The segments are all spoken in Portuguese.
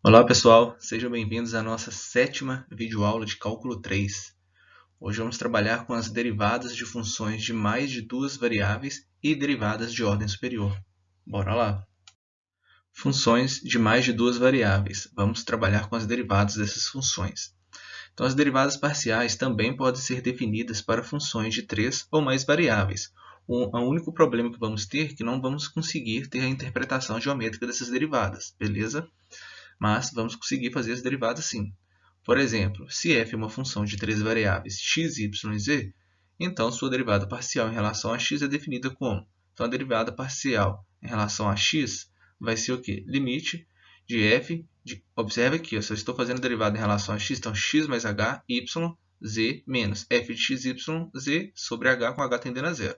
Olá pessoal, sejam bem-vindos à nossa sétima videoaula de Cálculo 3. Hoje vamos trabalhar com as derivadas de funções de mais de duas variáveis e derivadas de ordem superior. Bora lá! Funções de mais de duas variáveis. Vamos trabalhar com as derivadas dessas funções. Então, as derivadas parciais também podem ser definidas para funções de três ou mais variáveis. O único problema que vamos ter é que não vamos conseguir ter a interpretação geométrica dessas derivadas, beleza? Mas vamos conseguir fazer as derivadas sim. Por exemplo, se f é uma função de três variáveis x, y e z, então sua derivada parcial em relação a x é definida como? Então, a derivada parcial em relação a x vai ser o quê? Limite de f, observe aqui, eu só estou fazendo a derivada em relação a x, então x mais h, y, z, menos f de x, y, z sobre h com h tendendo a zero.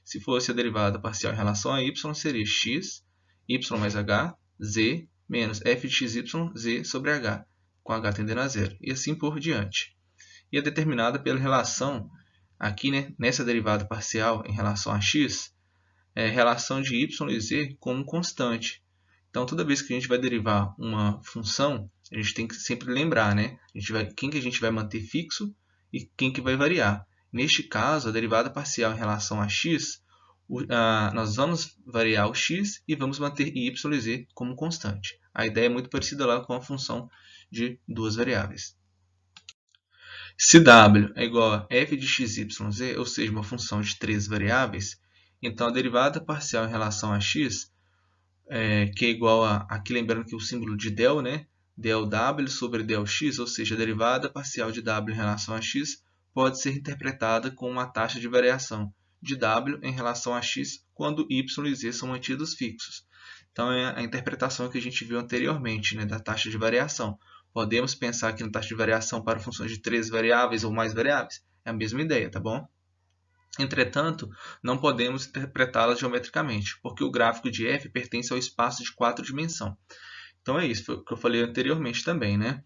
Se fosse a derivada parcial em relação a y, seria x, y mais h, z, menos f de x, y, z sobre h, com h tendendo a zero, e assim por diante. E é determinada pela relação, aqui nessa derivada parcial em relação a x, relação de y e z como constante. Então, toda vez que a gente vai derivar uma função, a gente tem que sempre lembrar, né? Quem que a gente vai manter fixo e quem que vai variar. Neste caso, a derivada parcial em relação a x, nós vamos variar o x e vamos manter y e z como constante. A ideia é muito parecida lá com a função de duas variáveis. Se w é igual a f de x, y, z, ou seja, uma função de três variáveis, então a derivada parcial em relação a x, que é igual a, aqui lembrando que o símbolo de del, né? Del w sobre del x, ou seja, a derivada parcial de w em relação a x, pode ser interpretada com uma taxa de variação de w em relação a x quando y e z são mantidos fixos. Então, é a interpretação que a gente viu anteriormente, né, da taxa de variação. Podemos pensar aqui na taxa de variação para funções de três variáveis ou mais variáveis. É a mesma ideia, tá bom? Entretanto, não podemos interpretá-las geometricamente, porque o gráfico de f pertence ao espaço de 4 dimensões. Então, é isso foi o que eu falei anteriormente também, né?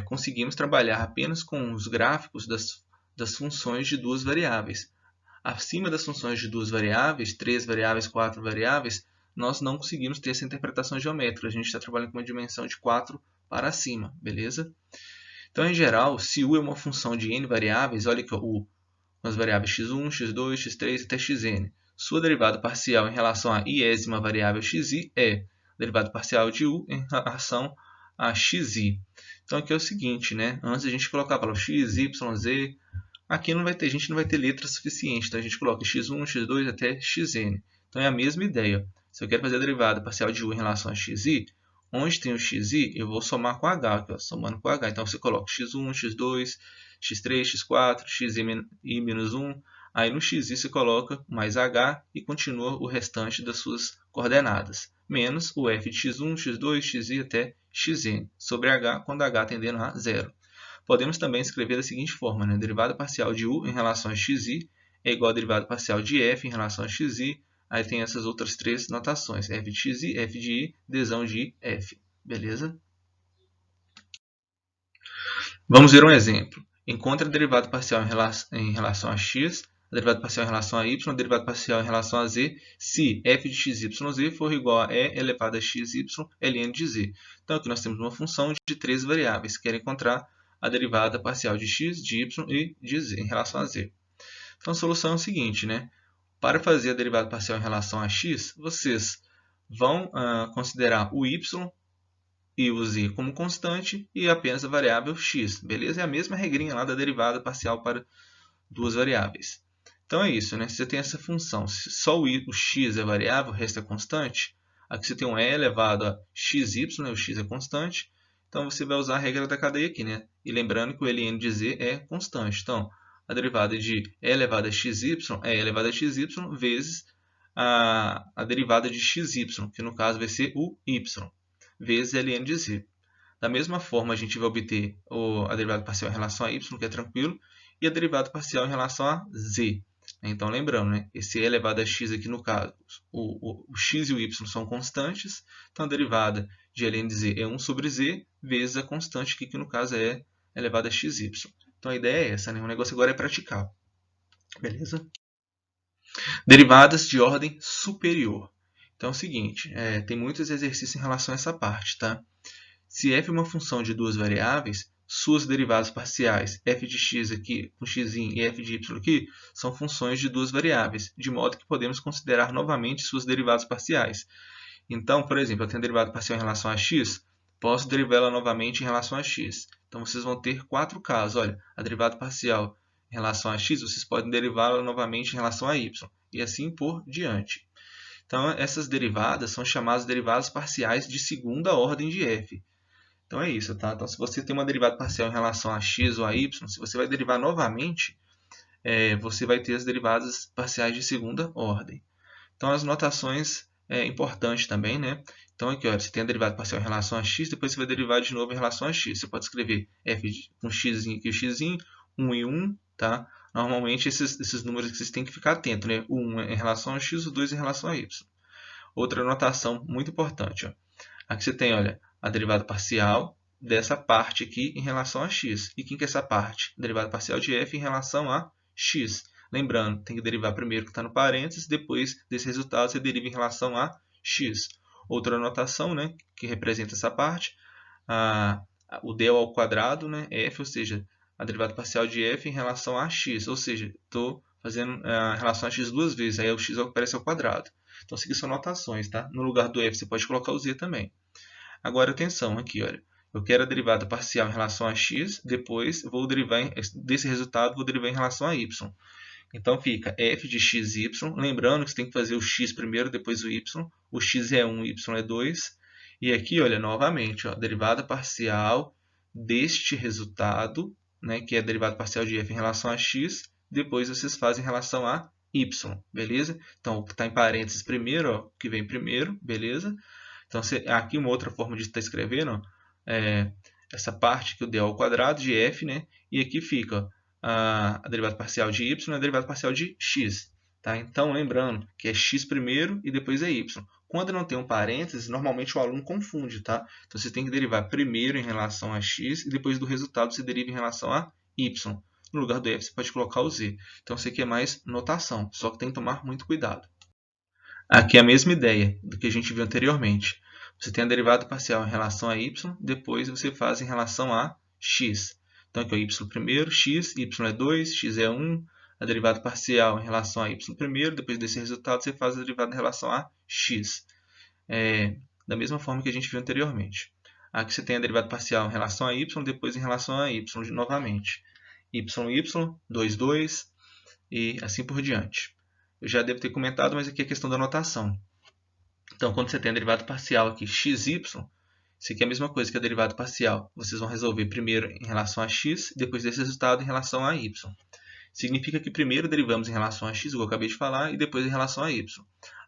Conseguimos trabalhar apenas com os gráficos das funções de duas variáveis. Acima das funções de duas variáveis, três variáveis, quatro variáveis, nós não conseguimos ter essa interpretação geométrica. A gente está trabalhando com uma dimensão de 4 para cima, beleza? Então, em geral, se u é uma função de n variáveis, olha que u com as variáveis x1, x2, x3 até xn. Sua derivada parcial em relação à iésima variável xi é derivada parcial de u em relação a xi. Então, aqui é o seguinte, né? Antes a gente colocava o x, y, z. Aqui a gente não vai ter letra suficiente, então a gente coloca x1, x2 até xn. Então, é a mesma ideia. Se eu quero fazer a derivada parcial de u em relação a xi, onde tem o xi, eu vou somar com h, aqui, ó, somando com h. Então, você coloca x1, x2, x3, x4, xi menos 1. Aí no xi você coloca mais h e continua o restante das suas coordenadas. Menos o f de x1, x2, xi até xn sobre h, quando h tendendo a zero. Podemos também escrever da seguinte forma, né? A derivada parcial de u em relação a xi é igual a derivada parcial de f em relação a xi. Aí tem essas outras três notações, f de xi, f de i, desão de f. Beleza? Vamos ver um exemplo. Encontre a derivada parcial em relação a x, a derivada parcial em relação a y, a derivada parcial em relação a z, se f de x, y, z for igual a e elevado a x, y, ln de z. Então, aqui nós temos uma função de três variáveis. Quero encontrar a derivada parcial de x, de y e de z em relação a z. Então, a solução é o seguinte, né? Para fazer a derivada parcial em relação a x, vocês vão considerar o y e o z como constante e apenas a variável x. Beleza? É a mesma regrinha lá da derivada parcial para duas variáveis. Então é isso, né? Se você tem essa função, se só o x é variável, o resto é constante. Aqui você tem um e elevado a xy, né? O x é constante. Então você vai usar a regra da cadeia aqui, né? E lembrando que o ln de z é constante. Então, a derivada de e elevado a xy é e elevado a xy vezes a derivada de xy, que no caso vai ser o y, vezes ln de z. Da mesma forma, a gente vai obter a derivada parcial em relação a y, que é tranquilo, e a derivada parcial em relação a z. Então, lembrando, né, esse e elevado a x aqui no caso, o x e o y são constantes, então a derivada de ln de z é 1 sobre z, vezes a constante aqui, que no caso é elevada a xy. Então, a ideia é essa, né? O negócio agora é praticar. Beleza? Derivadas de ordem superior. Então, é o seguinte, tem muitos exercícios em relação a essa parte, tá? Se f é uma função de duas variáveis, suas derivadas parciais, f de x aqui com x e f de y aqui, são funções de duas variáveis, de modo que podemos considerar novamente suas derivadas parciais. Então, por exemplo, eu tenho a derivada parcial em relação a x, posso derivá-la novamente em relação a x. Então, vocês vão ter 4 casos. Olha, a derivada parcial em relação a x, vocês podem derivá-la novamente em relação a y, e assim por diante. Então, essas derivadas são chamadas derivadas parciais de segunda ordem de f. Então, é isso, tá? Então, se você tem uma derivada parcial em relação a x ou a y, se você vai derivar novamente, você vai ter as derivadas parciais de segunda ordem. Então, as notações é importante também, né? Então, aqui, olha, você tem a derivada parcial em relação a x, depois você vai derivar de novo em relação a x. Você pode escrever f com x aqui, x, 1 e 1, tá? Normalmente, esses números que vocês têm que ficar atento, né? O 1 é em relação a x, o 2 em relação a y. Outra notação muito importante, ó. Aqui você tem, olha, a derivada parcial dessa parte aqui em relação a x. E quem que é essa parte? A derivada parcial de f em relação a x. Lembrando, tem que derivar primeiro o que está no parênteses, depois desse resultado você deriva em relação a x. Outra notação, né, que representa essa parte, o del ao quadrado, né, f, ou seja, a derivada parcial de f em relação a x. Ou seja, estou fazendo a relação a x duas vezes, aí o x aparece ao quadrado. Então, essas aqui são notações, tá? No lugar do f você pode colocar o z também. Agora, atenção, aqui, olha. Eu quero a derivada parcial em relação a x, depois vou derivar desse resultado, vou derivar em relação a y. Então, fica f de xy, lembrando que você tem que fazer o x primeiro, depois o y. O x é 1, o y é 2. E aqui, olha, novamente, ó, derivada parcial deste resultado, né, que é a derivada parcial de f em relação a x, depois vocês fazem em relação a y, beleza? Então, o que está em parênteses primeiro, ó, o que vem primeiro, beleza? Então, aqui uma outra forma de estar escrevendo, ó, essa parte que eu dei ao quadrado de f, né? E aqui fica a derivada parcial de y e a derivada parcial de x. Tá? Então, lembrando que é x primeiro e depois é y. Quando não tem um parênteses, normalmente o aluno confunde. Tá? Então, você tem que derivar primeiro em relação a x e depois do resultado você deriva em relação a y. No lugar do f, você pode colocar o z. Então, isso aqui é mais notação, só que tem que tomar muito cuidado. Aqui é a mesma ideia do que a gente viu anteriormente. Você tem a derivada parcial em relação a y, depois você faz em relação a x. Então, aqui é y primeiro, x, y é 2, x é 1. A derivada parcial em relação a y primeiro, depois desse resultado você faz a derivada em relação a x. Da mesma forma que a gente viu anteriormente. Aqui você tem a derivada parcial em relação a y, depois em relação a y novamente. y, 2, 2 e assim por diante. Eu já devo ter comentado, mas aqui é a questão da notação. Então, quando você tem a derivada parcial aqui, xy, isso aqui é a mesma coisa que a derivada parcial. Vocês vão resolver primeiro em relação a x, depois desse resultado em relação a y. Significa que primeiro derivamos em relação a x, o que eu acabei de falar, e depois em relação a y.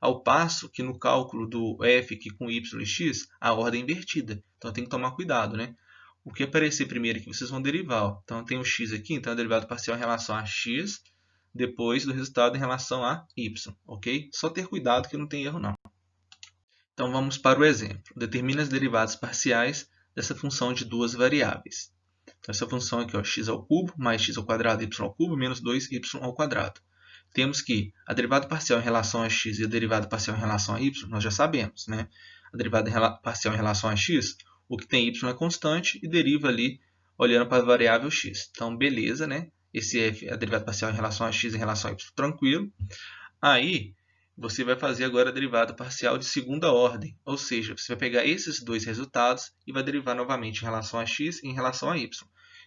Ao passo que no cálculo do f aqui com y e x, a ordem é invertida. Então, tem que tomar cuidado, né? O que aparecer primeiro aqui, vocês vão derivar. Ó. Então, tem o x aqui, então a derivada parcial em relação a x, depois do resultado em relação a y, ok? Só ter cuidado que não tem erro não. Então vamos para o exemplo. Determine as derivadas parciais dessa função de duas variáveis. Então essa função aqui, ó, x ao cubo mais x ao quadrado y ao cubo menos 2y ao quadrado. Temos que a derivada parcial em relação a x e a derivada parcial em relação a y, nós já sabemos, né? A derivada parcial em relação a x, o que tem y é constante e deriva ali olhando para a variável x. Então, beleza, né? Esse f é a derivada parcial em relação a x em relação a y, tranquilo. Aí, você vai fazer agora a derivada parcial de segunda ordem. Ou seja, você vai pegar esses dois resultados e vai derivar novamente em relação a x e em relação a y.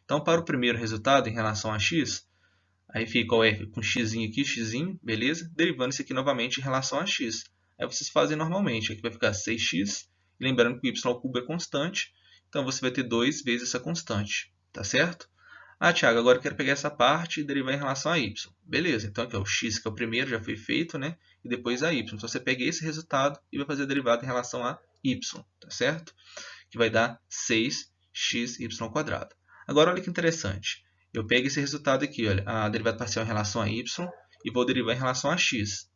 Então, para o primeiro resultado, em relação a x, aí fica o f com x aqui, x, beleza? Derivando isso aqui novamente em relação a x. Aí vocês fazem normalmente. Aqui vai ficar 6x. Lembrando que o y ao cubo é constante. Então, você vai ter 2 vezes essa constante. Tá certo? Ah, Thiago, agora eu quero pegar essa parte e derivar em relação a y. Beleza, então aqui é o x, que é o primeiro, já foi feito, né? E depois a y. Então, você pega esse resultado e vai fazer a derivada em relação a y, tá certo? Que vai dar 6xy². Agora, olha que interessante. Eu pego esse resultado aqui, olha, a derivada parcial em relação a y e vou derivar em relação a x.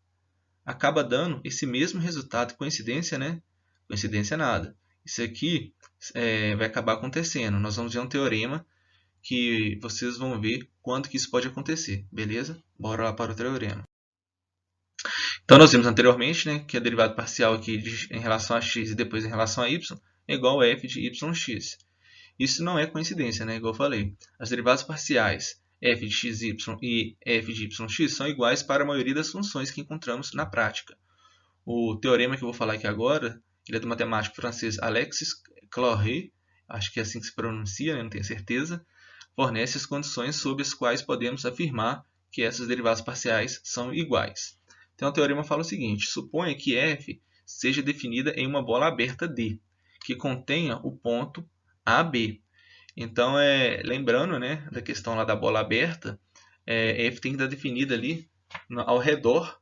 Acaba dando esse mesmo resultado. Coincidência, né? Coincidência nada. Isso aqui vai acabar acontecendo. Nós vamos ver um teorema que vocês vão ver quando que isso pode acontecer, beleza? Bora lá para o teorema. Então, nós vimos anteriormente, né, que a derivada parcial aqui em relação a x e depois em relação a y é igual a f de yx. Isso não é coincidência, né? Igual eu falei. As derivadas parciais f de xy e f de yx são iguais para a maioria das funções que encontramos na prática. O teorema que eu vou falar aqui agora, ele é do matemático francês Alexis Clauret, acho que é assim que se pronuncia, né? Não tenho certeza, fornece as condições sob as quais podemos afirmar que essas derivadas parciais são iguais. Então, o teorema fala o seguinte: suponha que f seja definida em uma bola aberta D, que contenha o ponto AB. Então, lembrando, né, da questão lá da bola aberta, f tem que estar definida ali ao redor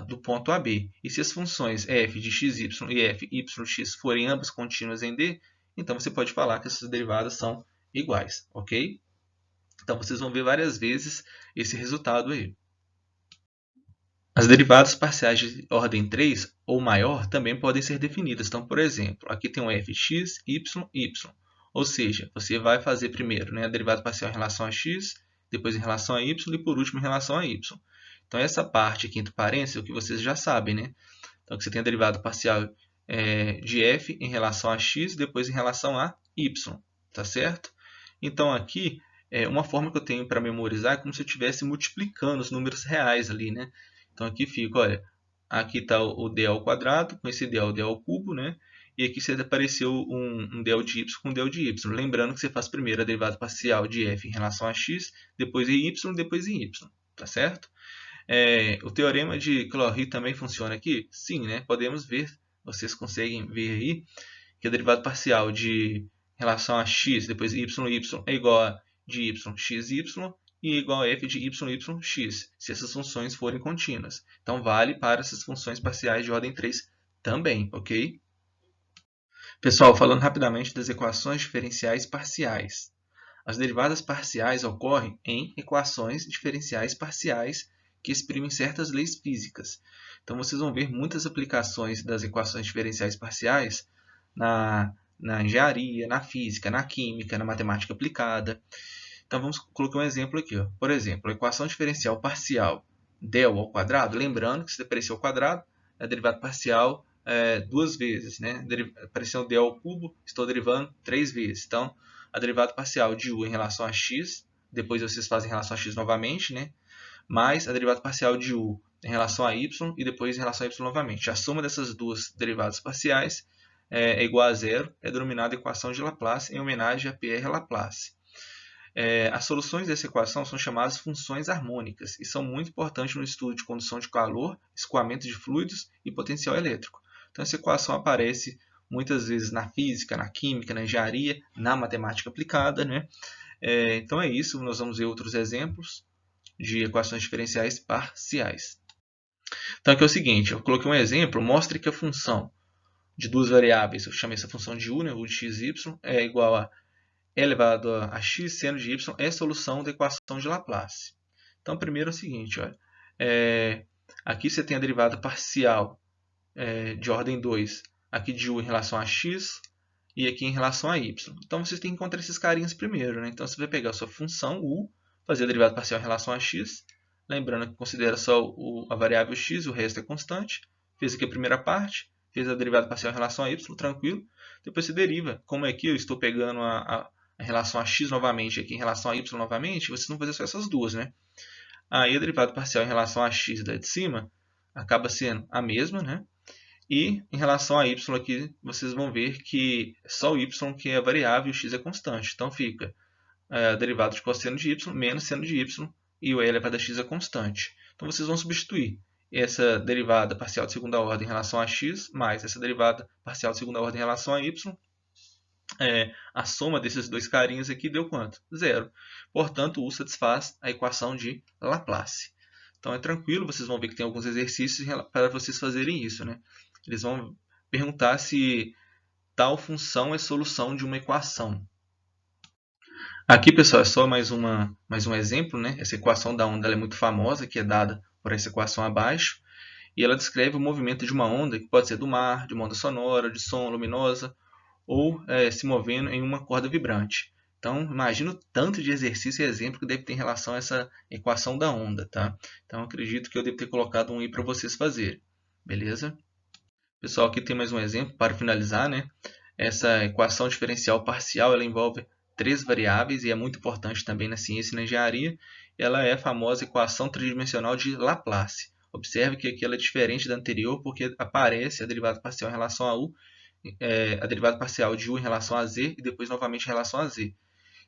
do ponto AB. E se as funções f de xy e f yx forem ambas contínuas em D, então você pode falar que essas derivadas são iguais, ok? Então vocês vão ver várias vezes esse resultado aí. As derivadas parciais de ordem 3 ou maior também podem ser definidas. Então, por exemplo, aqui tem um f de x, y, y. Ou seja, você vai fazer primeiro, né, a derivada parcial em relação a x, depois em relação a y e por último em relação a y. Então, essa parte aqui entre parênteses é o que vocês já sabem, né? Então, você tem a derivada parcial de f em relação a x, depois em relação a y, tá certo? Então, aqui, uma forma que eu tenho para memorizar é como se eu estivesse multiplicando os números reais ali, né? Então, aqui fica, olha, aqui está o d ao quadrado, com esse d ao cubo, né? E aqui apareceu um del de y com del de y. Lembrando que você faz primeiro a derivada parcial de f em relação a x, depois em y, depois em y, tá certo? O teorema de Clauret também funciona aqui? Sim, né? Podemos ver, vocês conseguem ver aí, que a derivada parcial de relação a x, depois y é igual a de y, x, y, e igual a f de y, x, se essas funções forem contínuas. Então, vale para essas funções parciais de ordem 3 também, ok? Pessoal, falando rapidamente das equações diferenciais parciais. As derivadas parciais ocorrem em equações diferenciais parciais que exprimem certas leis físicas. Então, vocês vão ver muitas aplicações das equações diferenciais parciais na engenharia, na física, na química, na matemática aplicada. Então, vamos colocar um exemplo aqui. Ó. Por exemplo, a equação diferencial parcial del ao quadrado, lembrando que se aparecer ao quadrado, é a derivada parcial duas vezes. Né? Apareceu del ao cubo, estou derivando 3 vezes. Então, a derivada parcial de u em relação a x, depois vocês fazem em relação a x novamente, né? Mais a derivada parcial de u em relação a y e depois em relação a y novamente. A soma dessas duas derivadas parciais é igual a zero, é denominada equação de Laplace em homenagem a Pierre Laplace. As soluções dessa equação são chamadas funções harmônicas e são muito importantes no estudo de condução de calor, escoamento de fluidos e potencial elétrico. Então, essa equação aparece muitas vezes na física, na química, na engenharia, na matemática aplicada, né? Então é isso, nós vamos ver outros exemplos de equações diferenciais parciais. Então aqui é o seguinte, eu coloquei um exemplo, mostre que a função de duas variáveis, eu chamei essa função de u, né, u de x e y, é igual a e elevado a x seno de y é solução da equação de Laplace. Então primeiro é o seguinte, olha, aqui você tem a derivada parcial de ordem 2, aqui de u em relação a x e aqui em relação a y. Então, vocês têm que encontrar esses carinhas primeiro. Né? Então, você vai pegar a sua função u, fazer a derivada parcial em relação a x, lembrando que considera só a variável x, o resto é constante. Fez aqui a primeira parte, fez a derivada parcial em relação a y, tranquilo. Depois você deriva. Como aqui eu estou pegando a relação a x novamente aqui em relação a y novamente, vocês vão fazer só essas duas. Né? Aí a derivada parcial em relação a x da de cima acaba sendo a mesma, né? E em relação a y aqui, vocês vão ver que só o y que é variável e o x é constante. Então fica a derivada de cosseno de y menos seno de y e o e elevado a x é constante. Então vocês vão substituir essa derivada parcial de segunda ordem em relação a x mais essa derivada parcial de segunda ordem em relação a y. A soma desses dois carinhos aqui deu quanto? Zero. Portanto, U satisfaz a equação de Laplace. Então é tranquilo, vocês vão ver que tem alguns exercícios para vocês fazerem isso. Né? Eles vão perguntar se tal função é solução de uma equação. Aqui, pessoal, é só mais um exemplo. Né? Essa equação da onda é muito famosa, que é dada por essa equação abaixo. E ela descreve o movimento de uma onda, que pode ser do mar, de uma onda sonora, de som, luminosa, ou se movendo em uma corda vibrante. Então, imagina o tanto de exercício e exemplo que deve ter em relação a essa equação da onda. Tá? Então, acredito que eu devo ter colocado um aí para vocês fazerem. Beleza? Pessoal, aqui tem mais um exemplo para finalizar. Né? Essa equação diferencial parcial ela envolve 3 variáveis e é muito importante também na ciência e na engenharia. Ela é a famosa equação tridimensional de Laplace. Observe que aqui ela é diferente da anterior porque aparece a derivada parcial em relação a u, a derivada parcial de u em relação a z e depois novamente em relação a z.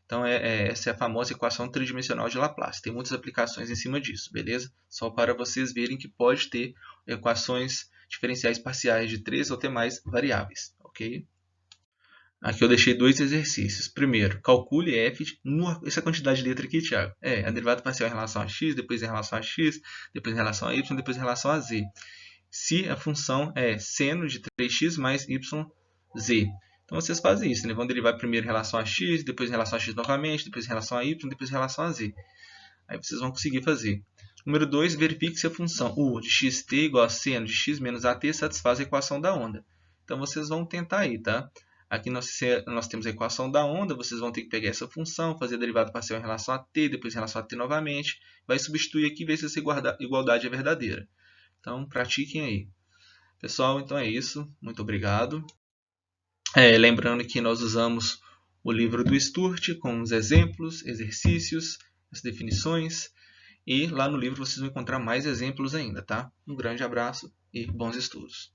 Então, essa é a famosa equação tridimensional de Laplace. Tem muitas aplicações em cima disso, beleza? Só para vocês verem que pode ter equações diferenciais parciais de 3 ou até mais variáveis, ok? Aqui eu deixei 2 exercícios. Primeiro, calcule f. Essa quantidade de letra aqui, Thiago, é a derivada parcial em relação a x, depois em relação a x, depois em relação a y, depois em relação a z. Se a função é seno de 3x mais yz. Então vocês fazem isso, né? Vão derivar primeiro em relação a x, depois em relação a x novamente, depois em relação a y, depois em relação a z. Aí vocês vão conseguir fazer. Número 2, verifique se a função u de xt igual a seno de x menos at satisfaz a equação da onda. Então vocês vão tentar aí, tá? Aqui nós temos a equação da onda, vocês vão ter que pegar essa função, fazer a derivada parcial em relação a t, depois em relação a t novamente. Vai substituir aqui e ver se essa igualdade é verdadeira. Então pratiquem aí. Pessoal, então é isso. Muito obrigado. Lembrando que nós usamos o livro do Sturt com os exemplos, exercícios, as definições. E lá no livro vocês vão encontrar mais exemplos ainda, tá? Um grande abraço e bons estudos.